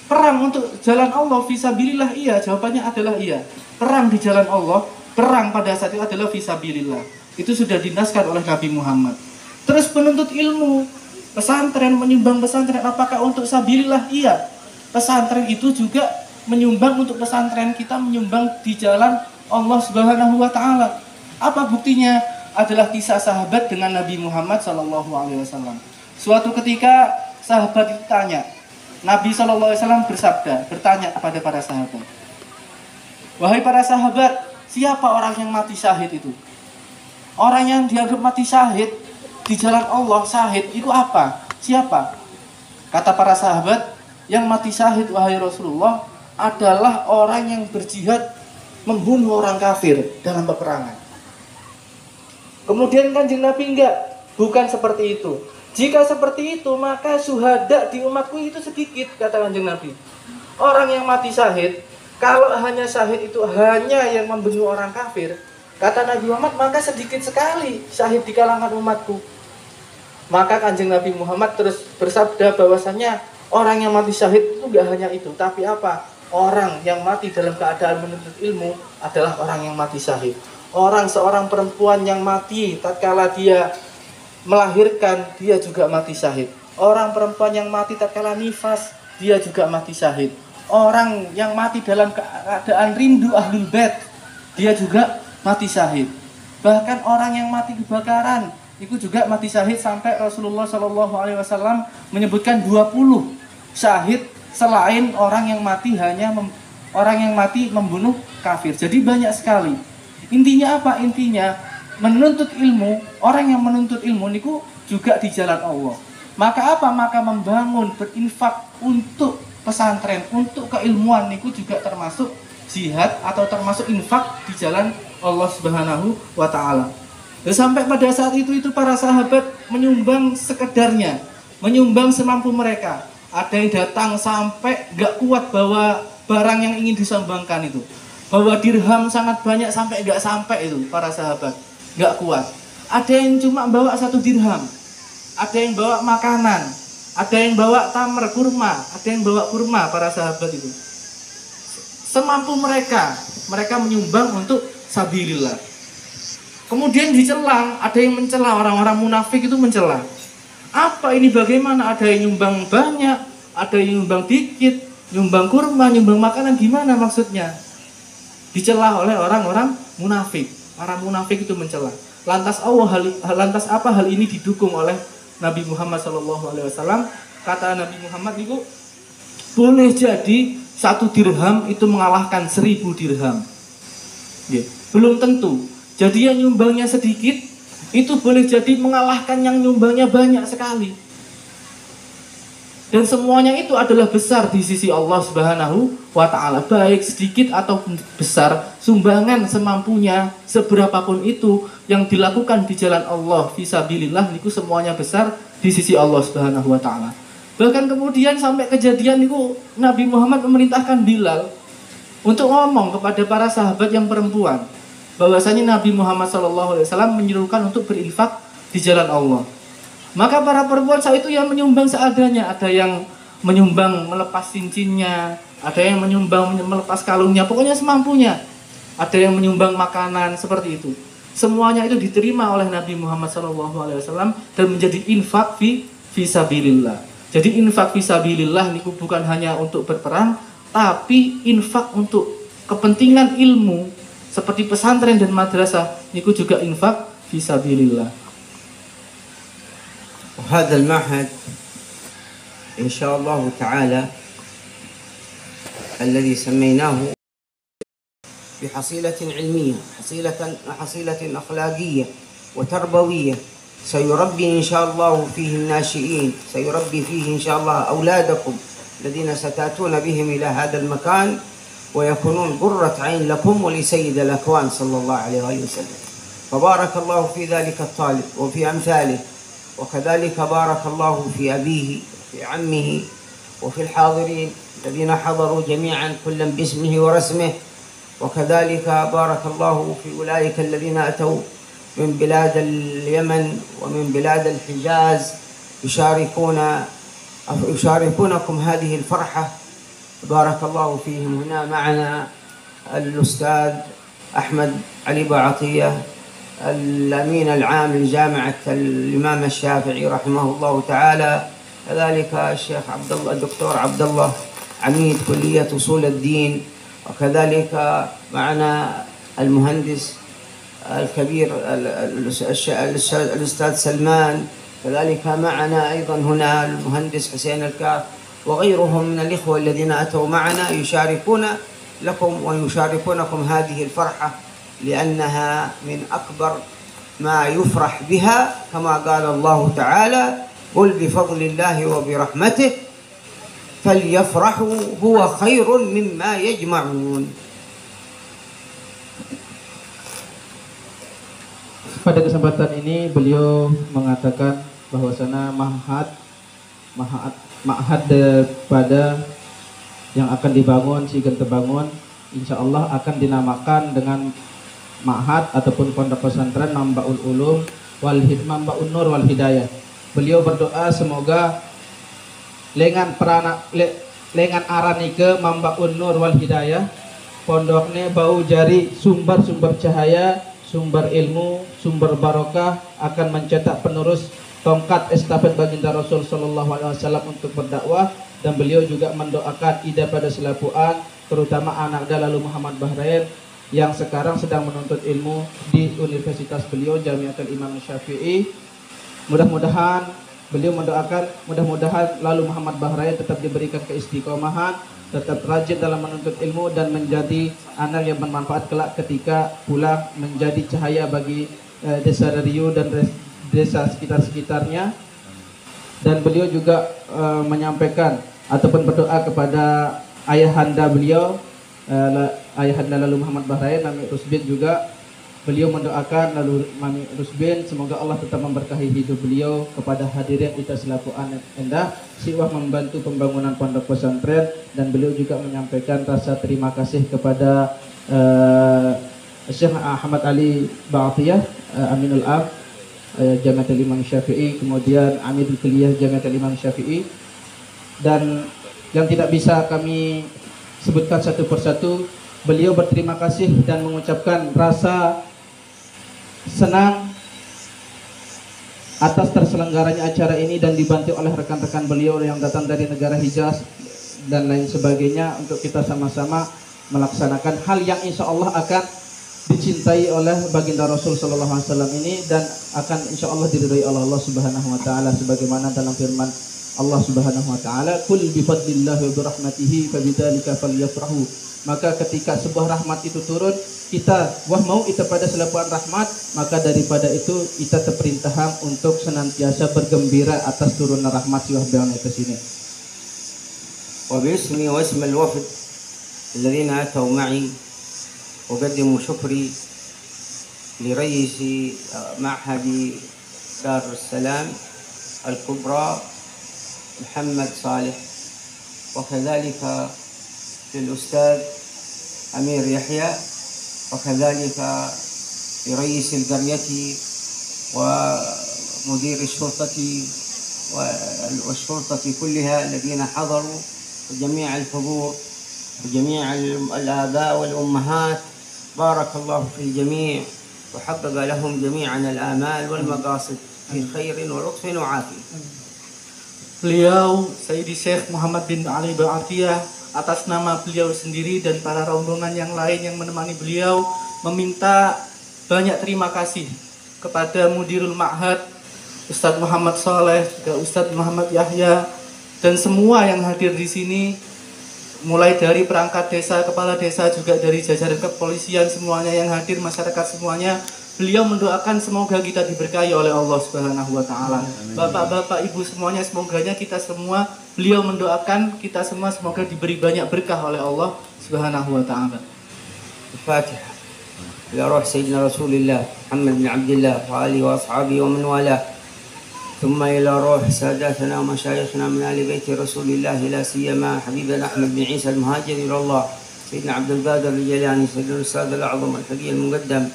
perang untuk jalan Allah fisabilillah? Iya, jawabannya adalah iya. Perang di jalan Allah, perang pada saat itu adalah fisabilillah. Itu sudah dinaskan oleh Nabi Muhammad. Terus penuntut ilmu, pesantren, menyumbang pesantren, apakah untuk sabilillah? Iya. Pesantren itu juga menyumbang untuk pesantren, kita menyumbang di jalan Allah Subhanahu wa taala. Apa buktinya? Adalah kisah sahabat dengan Nabi Muhammad SAW. Suatu ketika sahabat itu tanya, Nabi SAW bertanya kepada para sahabat, wahai para sahabat, siapa orang yang mati syahid itu? Orang yang dianggap mati syahid di jalan Allah, syahid itu apa? Siapa? Kata para sahabat, yang mati syahid wahai Rasulullah adalah orang yang berjihad membunuh orang kafir dalam peperangan. Kemudian Kanjeng Nabi bukan seperti itu. Jika seperti itu, maka syuhada di umatku itu sedikit, kata Kanjeng Nabi. Orang yang mati syahid, kalau hanya syahid itu hanya yang membunuh orang kafir, kata Nabi Muhammad, maka sedikit sekali syahid di kalangan umatku. Maka Kanjeng Nabi Muhammad terus bersabda bahwasannya orang yang mati syahid itu gak hanya itu, tapi apa? Orang yang mati dalam keadaan menuntut ilmu adalah orang yang mati syahid. Seorang perempuan yang mati tatkala dia melahirkan, dia juga mati syahid. Orang perempuan yang mati tatkala nifas, dia juga mati syahid. Orang yang mati dalam keadaan rindu ahlul bait, dia juga mati syahid. Bahkan orang yang mati kebakaran, itu juga mati syahid, sampai Rasulullah SAW menyebutkan 20 syahid selain orang yang mati membunuh kafir. Jadi banyak sekali. Intinya apa? Intinya menuntut ilmu, orang yang menuntut ilmu niku juga di jalan Allah. Maka apa? Maka membangun, berinfak untuk pesantren, untuk keilmuan niku juga termasuk jihad atau termasuk infak di jalan Allah Subhanahu wa taala. Dan sampai pada saat itu para sahabat menyumbang sekedarnya, menyumbang semampu mereka. Ada yang datang sampai gak kuat bawa barang yang ingin disumbangkan itu. Bawa dirham sangat banyak sampai gak sampai itu para sahabat. Gak kuat. Ada yang cuma bawa 1 dirham. Ada yang bawa makanan. Ada yang bawa tamar, kurma. Ada yang bawa kurma para sahabat itu. Semampu mereka menyumbang untuk sabilillah. Kemudian dicela, ada yang mencela, orang-orang munafik itu mencela. Apa ini, bagaimana? Ada yang nyumbang banyak, ada yang nyumbang dikit, nyumbang kurma, nyumbang makanan, gimana maksudnya? Dicela oleh orang-orang munafik. Orang munafik itu mencela. Lantas apa hal ini didukung oleh Nabi Muhammad SAW? Kata Nabi Muhammad itu, boleh jadi 1 dirham itu mengalahkan 1000 dirham. Belum tentu. Jadi yang nyumbangnya sedikit itu boleh jadi mengalahkan yang nyumbangnya banyak sekali. Dan semuanya itu adalah besar di sisi Allah Subhanahu wa taala. Baik sedikit atau besar, sumbangan semampunya, seberapapun itu yang dilakukan di jalan Allah fisabilillah niku semuanya besar di sisi Allah Subhanahu wa taala. Bahkan kemudian sampai kejadian niku Nabi Muhammad memerintahkan Bilal untuk ngomong kepada para sahabat yang perempuan bahwasanya Nabi Muhammad SAW menyuruhkan untuk berinfak di jalan Allah. Maka para perempuan saat itu yang menyumbang seadanya. Ada yang menyumbang melepas cincinnya, ada yang menyumbang melepas kalungnya, pokoknya semampunya. Ada yang menyumbang makanan, seperti itu. Semuanya itu diterima oleh Nabi Muhammad SAW dan menjadi infak fisabilillah. Jadi infak fisabilillah niku bukan hanya untuk berperang, tapi infak untuk kepentingan ilmu seperti pesantren dan madrasah niku juga infak fisabilillah. وهذا المعهد إن شاء الله تعالى الذي سميناه بحصيلة علمية، حصيلة أخلاقية وتربوية، سيربي إن شاء الله فيه الناشئين، سيربي فيه إن شاء الله أولادكم الذين ستأتون بهم إلى هذا المكان ويكونون قرة عين لكم ولسيد الأكوان صلى الله عليه وسلم. فبارك الله في ذلك الطالب وفي أمثاله، وكذلك بارك الله في أبيه وفي عمه وفي الحاضرين الذين حضروا جميعا كلا باسمه ورسمه، وكذلك بارك الله في أولئك الذين أتوا من بلاد اليمن ومن بلاد الحجاز يشاركون يشاركونكم هذه الفرحة. بارك الله فيهم. هنا معنا الأستاذ أحمد علي بعطية الأمين العام لجامعة الإمام الشافعي رحمه الله تعالى، كذلك الشيخ عبد الله الدكتور عبد الله عميد كلية أصول الدين، وكذلك معنا المهندس الكبير الأستاذ سلمان، كذلك معنا أيضا هنا المهندس حسين الكاف وغيرهم من الإخوة الذين أتوا معنا يشاركون لكم ويشاركونكم هذه الفرحة، لأنها من أكبر ما يفرح بها، كما قال الله تعالى: قل بفضل الله وبرحمته فليفرحوا هو خير مما يجمعون. Pada kesempatan ini beliau mengatakan bahwasana ma'had pada yang akan dibangun, sigen terbangun, insya Allah akan dinamakan dengan ma'had ataupun pondok pesantren Mambaul Ulum wal Mambaun Nur wal Hidayah. Beliau berdoa semoga lengan aranike Mambaun Nur wal Hidayah, pondoknya bau jari sumber-sumber cahaya, sumber ilmu, sumber barokah, akan mencetak penerus tongkat estafet baginda Rasul Sallallahu Alaihi Wasallam untuk berdakwah. Dan beliau juga mendoakan ida pada selapuan, terutama anak Lalu Muhammad Bahrain yang sekarang sedang menuntut ilmu di universitas beliau Jamiatul Imam Syafi'i. Mudah-mudahan beliau mendoakan mudah-mudahan Lalu Muhammad Bahrain tetap diberikan keistiqomahan, tetap rajin dalam menuntut ilmu dan menjadi anak yang bermanfaat kelak ketika pulang menjadi cahaya bagi desa Riau dan desa sekitar-sekitarnya. Dan beliau juga menyampaikan ataupun berdoa kepada ayahanda beliau, ayahanda Lalu Muhammad Bahrain, Mami Rusbin juga. Beliau mendoakan lalu Mami Rusbin semoga Allah tetap memberkahi hidup beliau, kepada hadirin kita selaku anak endah siwah membantu pembangunan pondok pesantren. Dan beliau juga menyampaikan rasa terima kasih kepada Syekh Ahmad Ali Ba'atiyah, Aminul Am Jamiatul Imam Syafi'i, kemudian Amidul Kuliah Jamiatul Imam Syafi'i. Dan yang tidak bisa kami sebutkan satu persatu, beliau berterima kasih dan mengucapkan rasa senang atas terselenggaranya acara ini dan dibantu oleh rekan-rekan beliau yang datang dari negara Hijaz dan lain sebagainya, untuk kita sama-sama melaksanakan hal yang insya Allah akan dicintai oleh baginda Rasul Sallallahu Alaihi Wasallam ini, dan akan insya Allah diridhai oleh Allah Subhanahu Wa Taala, sebagaimana dalam firman Allah Subhanahu Wa Taala, "Qul bi fadlillahi wa bi rahmatihi fabidzalika falyafrahu." Maka ketika sebuah rahmat itu turun, kita mau kita pada selapuan rahmat, maka daripada itu kita terperintahkan untuk senantiasa bergembira atas turunnya rahmat siwah beon itu sini. Wa bismi wa ismi al-wafd alladhina atau ma'i uqaddimu syukri li raisi ma'hadi Darussalam al-Kubra Muhammad Salih, wa kadzalika للأستاذ أمير يحيى، وكذلك لرئيس القرية ومدير الشرطة والشرطة كلها الذين حضروا، وجميع الحضور وجميع الآباء والأمهات. بارك الله في الجميع وحقق لهم جميعا الآمال والمقاصد في خير ولطف وعافية. Beliau Sayyidi Syekh Muhammad bin Ali Ba'atiyah atas nama beliau sendiri dan para rombongan yang lain yang menemani beliau meminta banyak terima kasih kepada Mudirul Ma'had Ustadz Muhammad Saleh, juga Ustadz Muhammad Yahya, dan semua yang hadir di sini, mulai dari perangkat desa, kepala desa, juga dari jajaran kepolisian semuanya yang hadir, masyarakat semuanya. Beliau mendoakan semoga kita diberkahi oleh Allah Subhanahu Wa Taala. Bapak-bapak, ibu semuanya, semoganya kita semua, beliau mendoakan kita semua semoga diberi banyak berkah oleh Allah Subhanahu Wa Taala. Al-Fatihah. Ila ruh Sayyidina Rasulullah Muhammad bin Abdullah wa alihi wa ashabihi wa man wala. ثم إلى روح ساداتنا ومشايخنا من آل بيت رسول الله، لا سيما حبيبنا أحمد بن عيسى المهاجر إلى الله، سيدنا عبد القادر الجيلاني، سيدنا الأستاذ الأعظم الحقيقي المقدم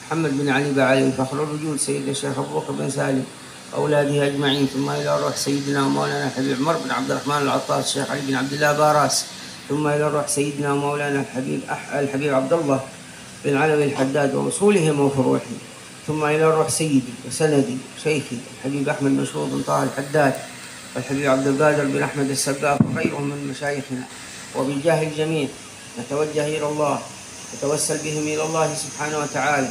محمد بن علي بعلي، فخر الوجود سيدنا الشيخ أبو بكر بن سالم، أولاده أجمعين. ثم إلى روح سيدنا ومولانا الحبيب عمر بن عبد الرحمن العطاس الشيخ علي بن عبد الله باراس. ثم إلى روح سيدنا ومولانا الحبيب عبد الله بن علوي الحداد وأصولهم وفروعهم. ثم إلى روح سيدي وسندي شيخي الحبيب أحمد مشهور بن طه الحداد والحبيب عبد القادر بن أحمد السقاف وغيرهم من مشايخنا. وبجاه الجميع نتوجه إلى الله نتوسل بهم إلى الله سبحانه وتعالى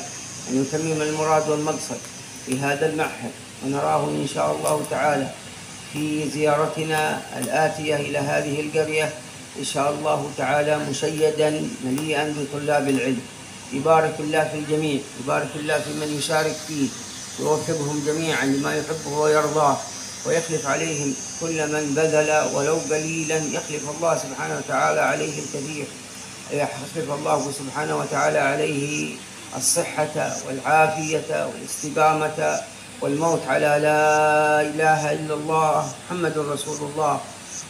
أن يتمم المراد والمقصد في هذا المعهد، ونراه إن شاء الله تعالى في زيارتنا الآتية إلى هذه القرية إن شاء الله تعالى مشيدا مليئا بطلاب العلم. يبارك الله في الجميع، يبارك الله في من يشارك فيه، يوفقهم جميعا لما يحبه ويرضاه، ويخلف عليهم كل من بذل ولو قليلا، يخلف الله سبحانه وتعالى عليه الكثير، يخلف الله سبحانه وتعالى عليه الصحة والعافية والاستقامة والموت على لا إله إلا الله محمد رسول الله.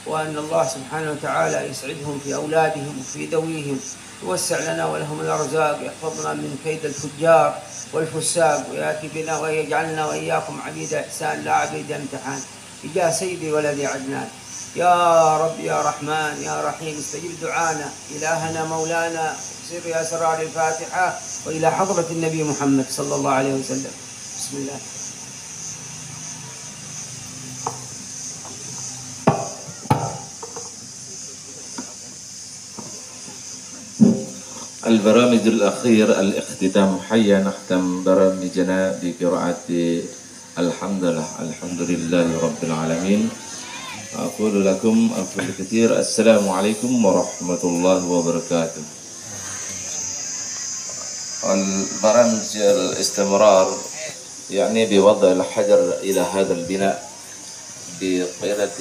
وأن الله سبحانه وتعالى يسعدهم في أولادهم وفي ذويهم، يوسع لنا ولهم الأرزاق، يحفظنا من كيد الفجار والفساق، ويأتي بنا ويجعلنا وإياكم عبيد إحسان لا عبيد امتحان، بجاه سيدي ولدي عدنان. يا رب يا رحمن يا رحيم استجب دعانا إلهنا مولانا، سر أسرار الفاتحة وإلى حضرة النبي محمد صلى الله عليه وسلم. بسم الله. البرامج الأخير الاختتام. حيا نختم برامجنا بقراءة الحمد لله رب العالمين. أقول لكم في الكثير السلام عليكم ورحمة الله وبركاته. البرامج الاستمرار يعني بوضع الحجر إلى هذا البناء بقيادة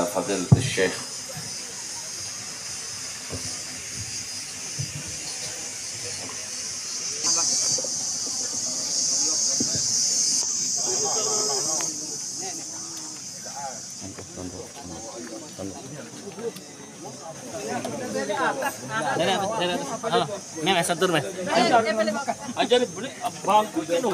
فضيلة الشيخ Memang satu rumah. Ajar boleh abang kucing loh.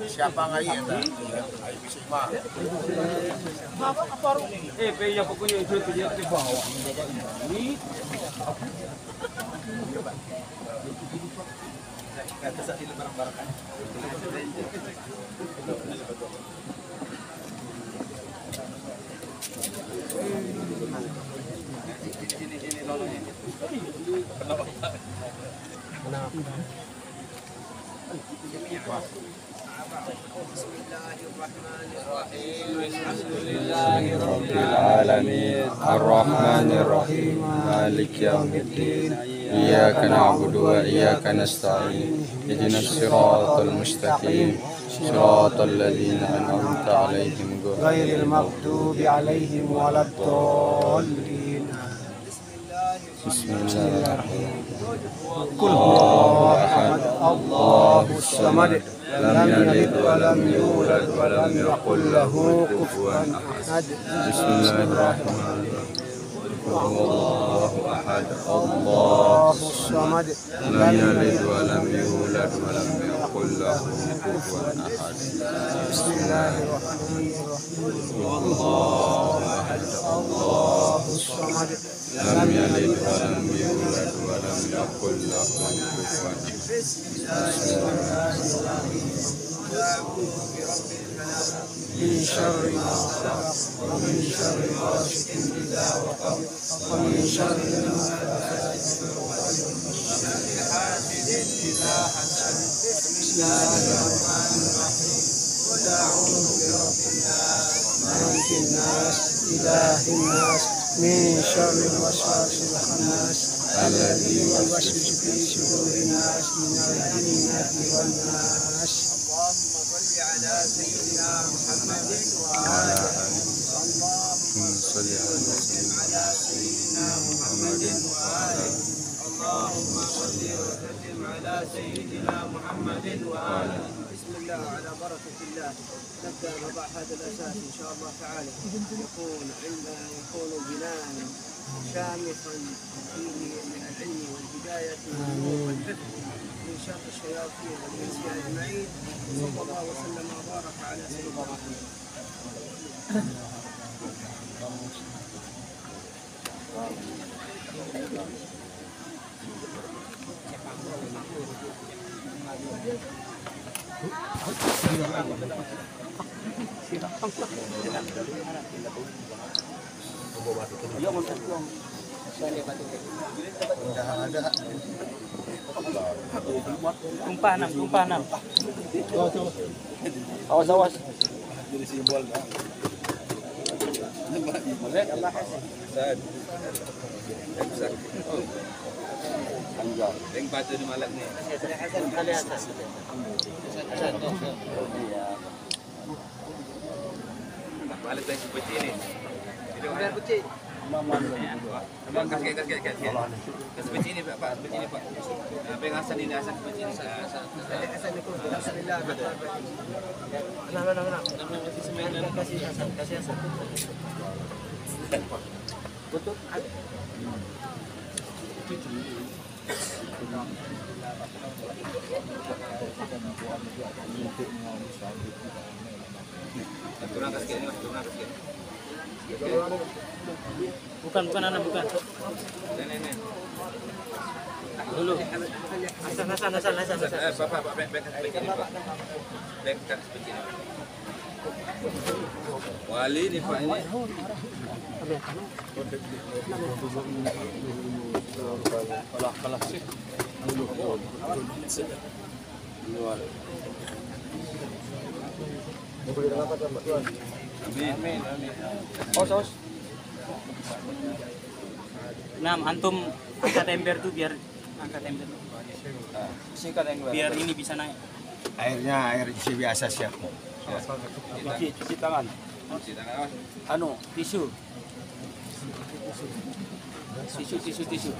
Siapa ngai ya? Ya pokoknya itu dia di bawah. Ini Bismillahirrahmanirrahim. Ar-Rahmanir-Rahim. Maliki yaumiddin. Iyyaka na'budu wa iyyaka nasta'in. Ihdinas siratal mustaqim. Siratal ladzina an'amta 'alaihim ghairil maghdubi 'alaihim waladdallin. Bismillahirrahmanirrahim. Qul huwallahu ahad. Allahus samad. Lam yalid wa lam yulad wa lam yakul lahu kufuwan ahad. Bismillahirrahmanirrahim. Qul huwallahu ahad. Allahus samad. Lam yalid wa lam yulad wa lam yakul lahu kufuwan ahad. Bismillahirrahmanirrahim. Qul huwallahu ahad. Allahus samad. Lam yalid wa lam yulad wa lam yakul lahu kufuwan ahad. من شر ما خلق ومن شر غاسق إذا وقب ومن شر النفاثات حاسد إذا حسد. بسم الله الرحمن الرحيم. قل أعوذ برب الناس ملك الناس إله الناس من شر الوسواس الخناس الذي يوسوس في صدور الناس من الجنة والناس. اللهم صل على سيدنا محمد وعلى آله. اللهم صل على سيدنا محمد وعلى آله. اللهم صل وسلم سيدنا محمد وآله. بسم الله على بركة الله. نبدأ بضع هذا الأساس إن شاء الله تعالى، يكون بناء شامخا فيه من العلم والهداية والحفظ من شر الشياطين والإنس أجمعين. صلى الله وسلم وبارك على سيدنا محمد. Tumpah enam. Awas. Jadi simbol dah. Yang baca di malam ni. Balik dari seperti ini. Biar kecil. Abang kasih. Seperti ini Pak. Seperti ini Pak. Abang Hasan ini Hasan seperti ini. Hasan itu. Bismillah. Nah. Kasih Hasan. Tutup. Turun ke sini. Bukan anak. Ini. Dulu. Hasan. Bapak, seperti ini Pak. Bengkat seperti ini. Wali ni Pak ini. Kalah sih. Amin. Os. Nah, antum angkat ember tuh biar angkat ember. Biar ini bisa naik. Airnya air isi biasa siap. Cuci tangan. Tisu. Tisu. Tisu.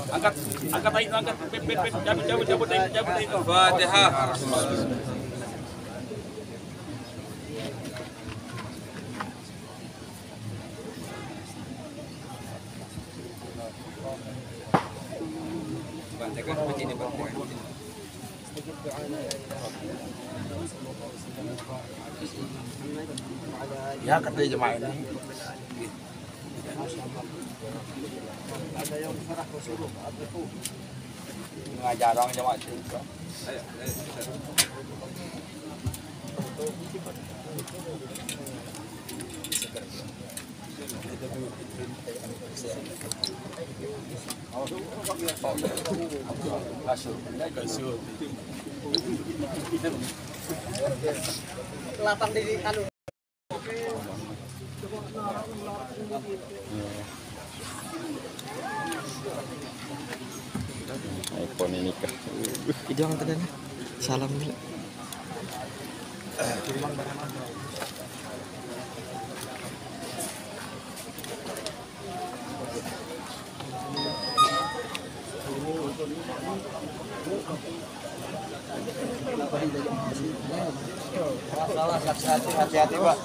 Angkat air, cabut air. Fatihah. Ya kata jemaah ini. Ada yang farah Rasulullah Abdul. Mengajar orang jemaah itu. Lapang di anu. iPhone ini kah? Itu yang tadi salam dulu. Hati-hati Pak.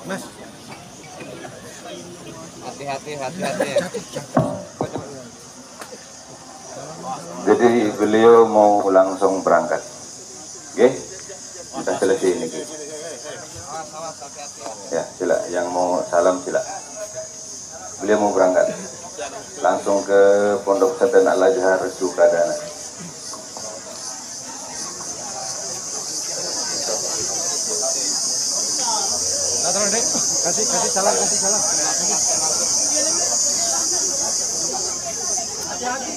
Mas. Hati-hati. Jadi beliau mau langsung berangkat. Oke? Kita selesai ini. Ya, sila. Yang mau salam sila. Beliau mau berangkat. Langsung ke Pondok Pesantren Al-Azhar Sukadana. Kasih salam. Hati-hati.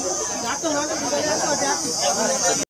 Jatuh nanti.